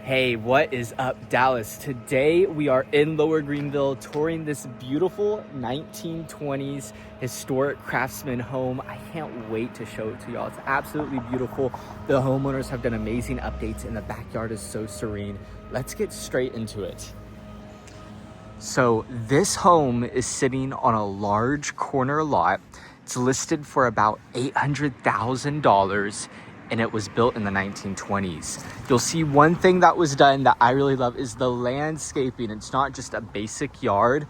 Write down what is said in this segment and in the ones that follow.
Hey, what is up, Dallas? Today we are in Lower Greenville touring this beautiful 1920s historic craftsman home. I can't wait to show it to y'all. It's absolutely beautiful. The homeowners have done amazing updates and the backyard is so serene. Let's get straight into it. So this home is sitting on a large corner lot. It's listed for about $800,000. And it was built in the 1920s. You'll see one thing that was done that I really love is the landscaping. It's not just a basic yard.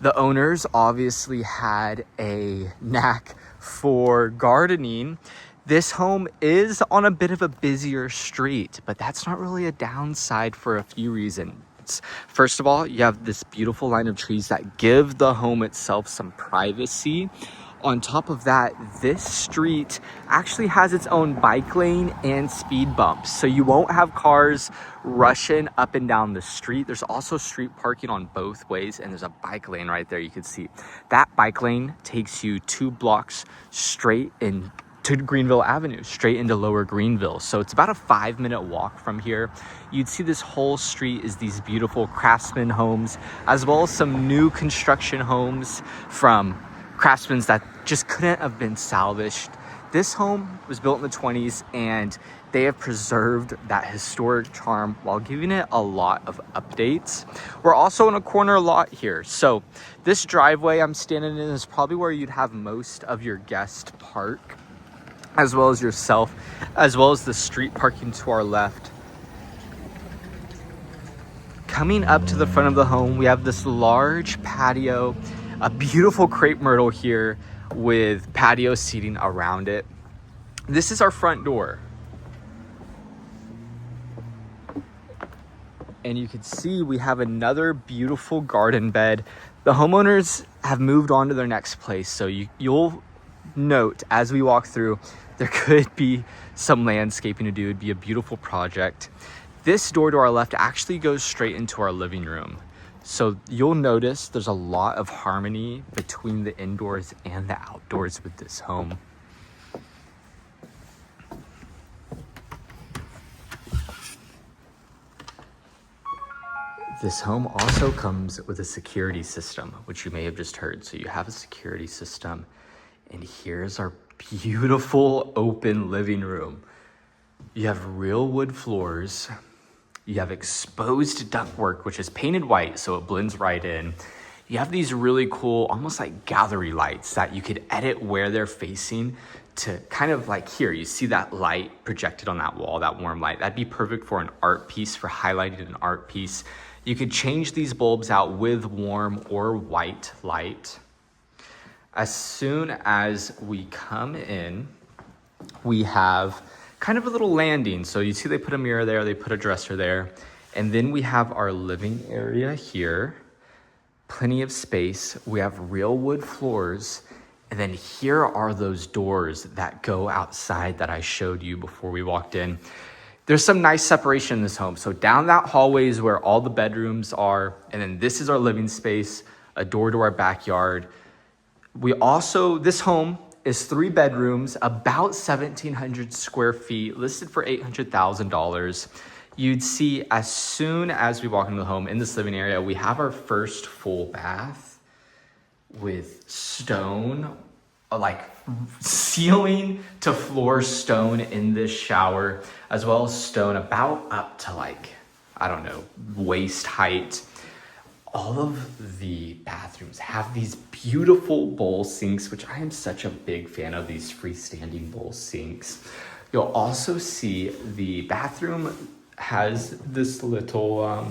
The owners obviously had a knack for gardening. This home is on a bit of a busier street, but that's not really a downside for a few reasons. First of all, you have this beautiful line of trees that give the home itself some privacy. On top of that, this street actually has its own bike lane and speed bumps. So you won't have cars rushing up and down the street. There's also street parking on both ways, and there's a bike lane right there you can see. That bike lane takes you 2 blocks straight into Greenville Avenue, straight into Lower Greenville. So it's about a 5-minute walk from here. You'd see this whole street is these beautiful craftsman homes, as well as some new construction homes from craftsmen that just couldn't have been salvaged. This home was built in the 20s and they have preserved that historic charm while giving it a lot of updates. We're also in a corner lot here. So this driveway I'm standing in is probably where you'd have most of your guests park, as well as yourself, as well as the street parking to our left. Coming up to the front of the home, we have this large patio, a beautiful crepe myrtle here with patio seating around it. This is our front door. And you can see we have another beautiful garden bed. The homeowners have moved on to their next place. So you'll note as we walk through, there could be some landscaping to do. It'd be a beautiful project. This door to our left actually goes straight into our living room. So you'll notice there's a lot of harmony between the indoors and the outdoors with this home. This home also comes with a security system, which you may have just heard. So you have a security system, and here's our beautiful open living room. You have real wood floors. You have exposed ductwork, which is painted white, so it blends right in. You have these really cool, almost like gallery lights that you could edit where they're facing to kind of like here, you see that light projected on that wall, that warm light. That'd be perfect for an art piece, for highlighting an art piece. You could change these bulbs out with warm or white light. As soon as we come in, we have kind of a little landing. So you see they put a mirror there, they put a dresser there. And then we have our living area here. Plenty of space. We have real wood floors. And then here are those doors that go outside that I showed you before we walked in. There's some nice separation in this home. So down that hallway is where all the bedrooms are. And then this is our living space, a door to our backyard. This home is 3 bedrooms, about 1,700 square feet, listed for $800,000. You'd see as soon as we walk into the home in this living area, we have our first full bath with stone, like ceiling to floor stone in this shower, as well as stone about up to waist height. All of the bathrooms have these beautiful bowl sinks, which I am such a big fan of, these freestanding bowl sinks. You'll also see the bathroom has this little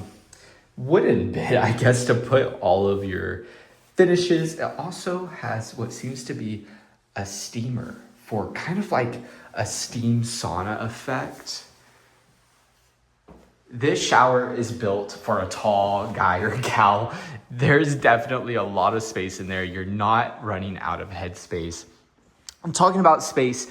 wooden bit, I guess, to put all of your finishes. It also has what seems to be a steamer for kind of like a steam sauna effect. This shower is built for a tall guy or gal. There's definitely a lot of space in there. You're not running out of head space. I'm talking about space.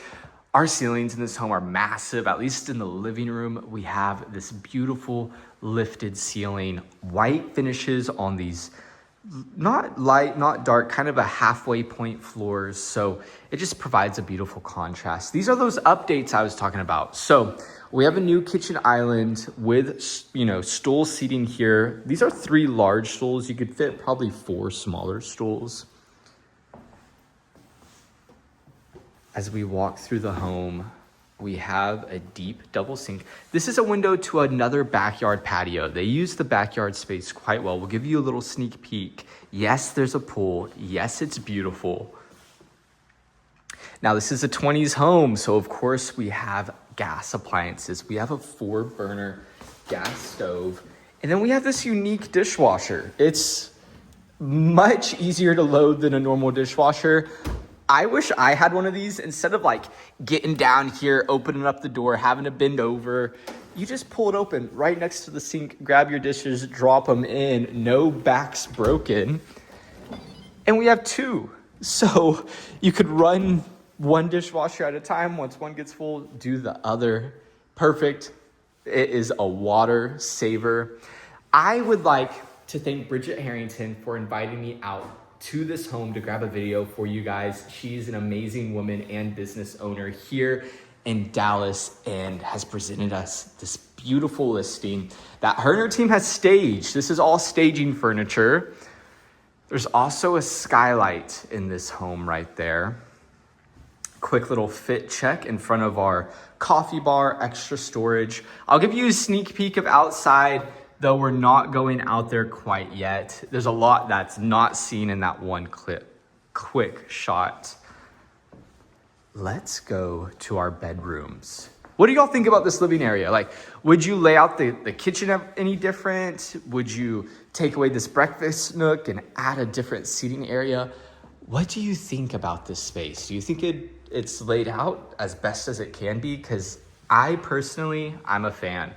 Our ceilings in this home are massive. At least in the living room, we have this beautiful lifted ceiling, white finishes on these not light, not dark, kind of a halfway point floors. So it just provides a beautiful contrast. These are those updates I was talking about. So we have a new kitchen island with, you know, stool seating here. These are 3 large stools. You could fit probably 4 smaller stools. As we walk through the home, we have a deep double sink. This is a window to another backyard patio. They use the backyard space quite well. We'll give you a little sneak peek. Yes, there's a pool. Yes, it's beautiful. Now, this is a 20s home, so of course we have gas appliances. We have a 4-burner gas stove, and then we have this unique dishwasher. It's much easier to load than a normal dishwasher. I wish I had one of these. Instead of like getting down here, opening up the door, having to bend over, you just pull it open right next to the sink, grab your dishes, drop them in, no backs broken. And we have 2. So you could run 1 dishwasher at a time. Once one gets full, do the other. Perfect. It is a water saver. I would like to thank Bridget Harrington for inviting me out to this home to grab a video for you guys. She's an amazing woman and business owner here in Dallas and has presented us this beautiful listing that her and her team has staged. This is all staging furniture. There's also a skylight in this home right there. Quick little fit check in front of our coffee bar, extra storage. I'll give you a sneak peek of outside, though we're not going out there quite yet. There's a lot that's not seen in that one quick shot. Let's go to our bedrooms. What do y'all think about this living area? Like, would you lay out the kitchen any different? Would you take away this breakfast nook and add a different seating area? What do you think about this space? Do you think it's laid out as best as it can be? Because I'm a fan.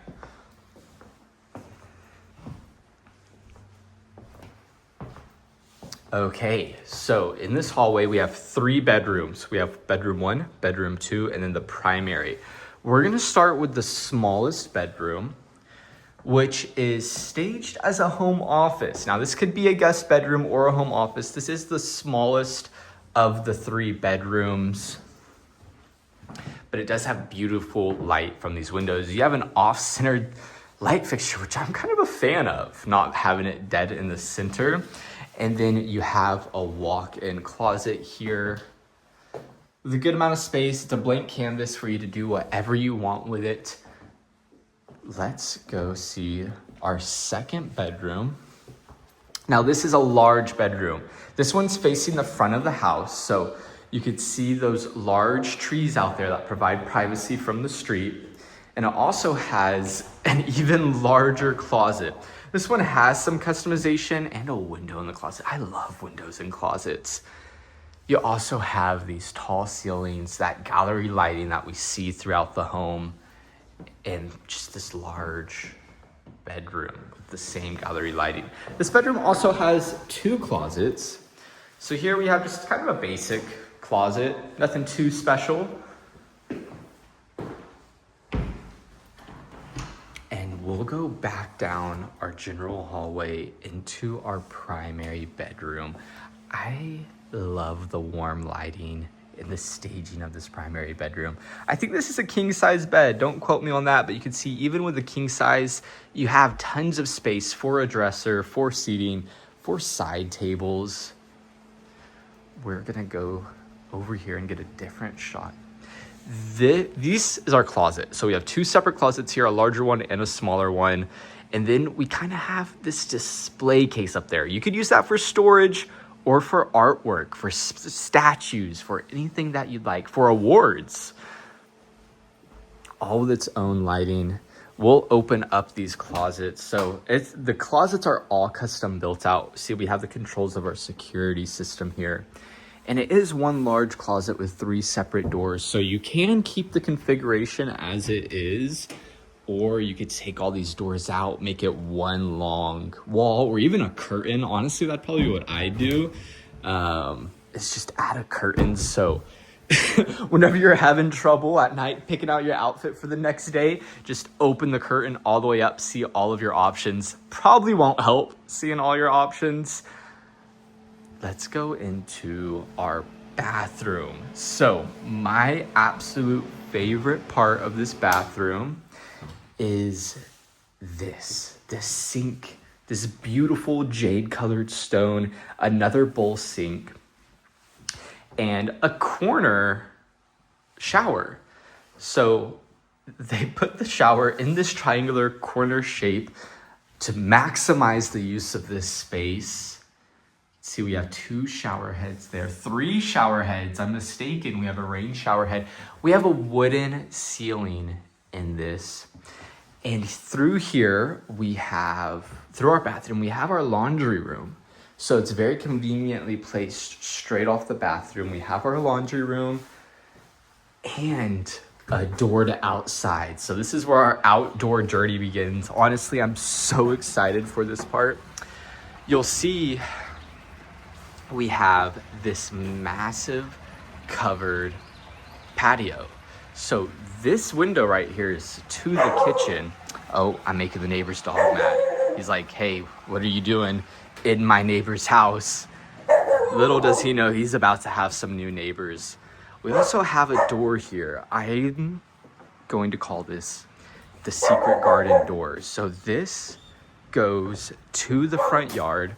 Okay, so in this hallway, we have 3 bedrooms. We have bedroom 1, bedroom 2, and then the primary. We're gonna start with the smallest bedroom, which is staged as a home office. Now, this could be a guest bedroom or a home office. This is the smallest of the 3 bedrooms, but it does have beautiful light from these windows. You have an off-centered light fixture, which I'm kind of a fan of, not having it dead in the center. And then you have a walk-in closet here with a good amount of space. It's a blank canvas for you to do whatever you want with it. Let's go see our second bedroom. Now, this is a large bedroom. This one's facing the front of the house, so you could see those large trees out there that provide privacy from the street. And it also has an even larger closet. This one has some customization and a window in the closet. I love windows in closets. You also have these tall ceilings, that gallery lighting that we see throughout the home, and just this large bedroom with the same gallery lighting. This bedroom also has 2 closets. So here we have just kind of a basic closet, nothing too special. We'll go back down our general hallway into our primary bedroom. I love the warm lighting and the staging of this primary bedroom. I think this is a king size bed. Don't quote me on that, but you can see even with the king size, you have tons of space for a dresser, for seating, for side tables. We're gonna go over here and get a different shot. This is our closet. So we have 2 separate closets here, a larger one and a smaller one. And then we kind of have this display case up there. You could use that for storage or for artwork, for statues, for anything that you'd like, for awards. All with its own lighting. We'll open up these closets. So the closets are all custom built out. See, we have the controls of our security system here. And it is one large closet with 3 separate doors. So you can keep the configuration as it is, or you could take all these doors out, make it one long wall, or even a curtain. Honestly, that's probably what I do. It's just add a curtain. So whenever you're having trouble at night picking out your outfit for the next day, just open the curtain all the way up, see all of your options. Probably won't help seeing all your options, let's go into our bathroom. So my absolute favorite part of this bathroom is this sink, this beautiful jade colored stone, another bowl sink, and a corner shower. So they put the shower in this triangular corner shape to maximize the use of this space. See, we have 2 shower heads there, 3 shower heads. I'm mistaken, we have a rain shower head. We have a wooden ceiling in this. And through here, through our bathroom, we have our laundry room. So it's very conveniently placed straight off the bathroom. We have our laundry room and a door to outside. So this is where our outdoor journey begins. Honestly, I'm so excited for this part. You'll see we have this massive covered patio. So this window right here is to the kitchen. Oh, I'm making the neighbor's dog mad. He's like, hey, what are you doing in my neighbor's house? Little does he know he's about to have some new neighbors. We also have a door here. I'm going to call this the secret garden door. So this goes to the front yard.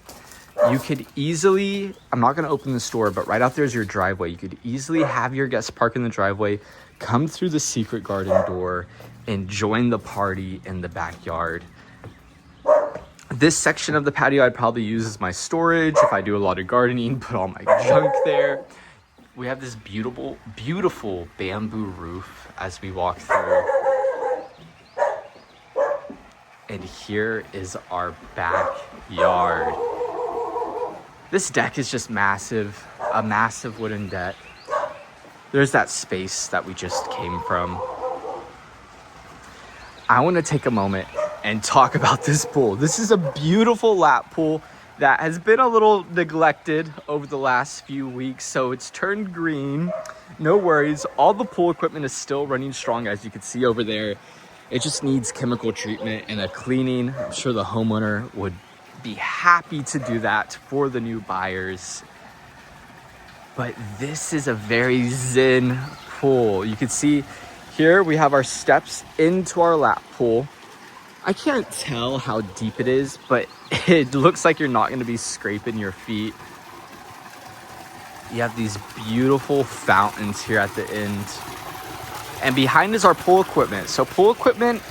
You could easily, I'm not gonna open this door, but right out there is your driveway. You could easily have your guests park in the driveway, come through the secret garden door, and join the party in the backyard. This section of the patio I'd probably use as my storage if I do a lot of gardening, put all my junk there. We have this beautiful, beautiful bamboo roof as we walk through. And here is our backyard. This deck is just massive, a massive wooden deck. There's that space that we just came from. I want to take a moment and talk about this pool. This is a beautiful lap pool that has been a little neglected over the last few weeks, so it's turned green. No worries, all the pool equipment is still running strong, as you can see over there. It just needs chemical treatment and a cleaning. I'm sure the homeowner would be happy to do that for the new buyers. But this is a very zen pool. You can see here we have our steps into our lap pool. I can't tell how deep it is, but it looks like you're not going to be scraping your feet. You have these beautiful fountains here at the end. And behind is our pool equipment. So pool equipment,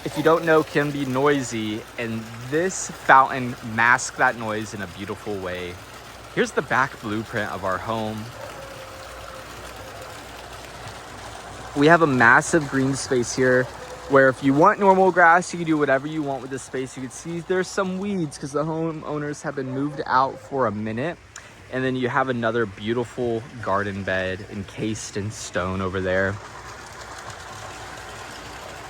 if you don't know, can be noisy, and this fountain masks that noise in a beautiful way. Here's the back blueprint of our home. We have a massive green space here where if you want normal grass, you can do whatever you want with this space. You can see there's some weeds because the homeowners have been moved out for a minute. And then you have another beautiful garden bed encased in stone over there.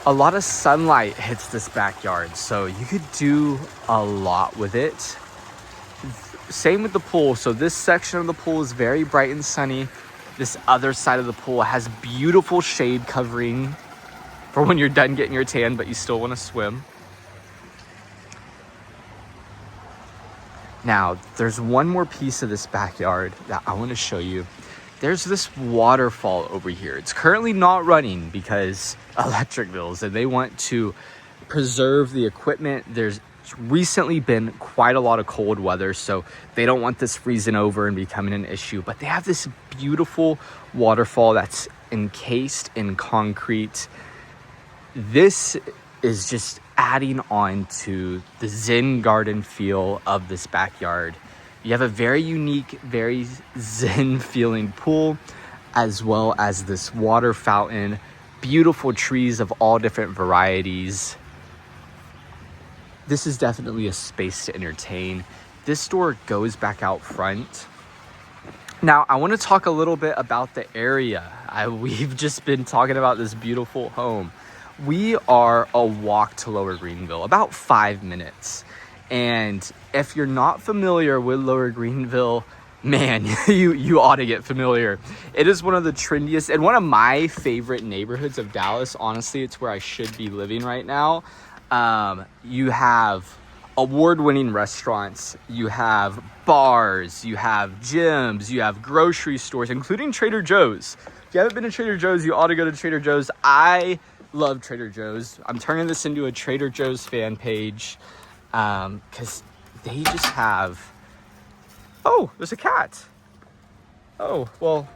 A lot of sunlight hits this backyard, so you could do a lot with it. Same with the pool. So this section of the pool is very bright and sunny. This other side of the pool has beautiful shade covering for when you're done getting your tan, but you still want to swim. Now, there's one more piece of this backyard that I want to show you. There's this waterfall over here. It's currently not running because electric bills, and they want to preserve the equipment. There's recently been quite a lot of cold weather, so they don't want this freezing over and becoming an issue. But they have this beautiful waterfall that's encased in concrete. This is just adding on to the Zen garden feel of this backyard. You have a very unique, very Zen feeling pool, as well as this water fountain, beautiful trees of all different varieties. This is definitely a space to entertain. This door goes back out front. Now, I want to talk a little bit about the area. We've just been talking about this beautiful home. We are a walk to Lower Greenville, about 5 minutes. And if you're not familiar with Lower Greenville, man, you ought to get familiar. It is one of the trendiest and one of my favorite neighborhoods of Dallas. Honestly, it's where I should be living right now. You have award-winning restaurants, you have bars, you have gyms, you have grocery stores, including Trader Joe's. If you haven't been to Trader Joe's, you ought to go to Trader Joe's. I love Trader Joe's. I'm turning this into a Trader Joe's fan page because they just have... Oh, there's a cat. Oh, well,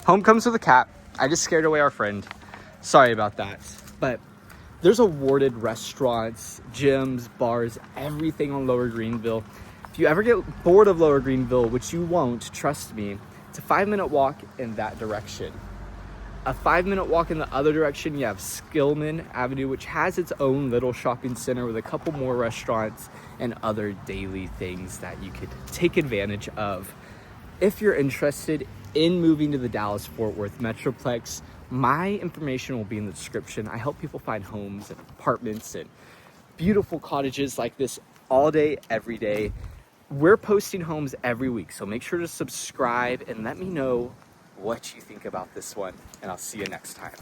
home comes with a cat. I just scared away our friend. Sorry about that. But there's awarded restaurants, gyms, bars, everything on Lower Greenville. If you ever get bored of Lower Greenville, which you won't, trust me, it's a 5-minute walk in that direction. A 5-minute walk in the other direction, you have Skillman Avenue, which has its own little shopping center with a couple more restaurants and other daily things that you could take advantage of. If you're interested in moving to the Dallas-Fort Worth Metroplex, my information will be in the description. I help people find homes and apartments and beautiful cottages like this all day, every day. We're posting homes every week, so make sure to subscribe and let me know what you think about this one, and I'll see you next time.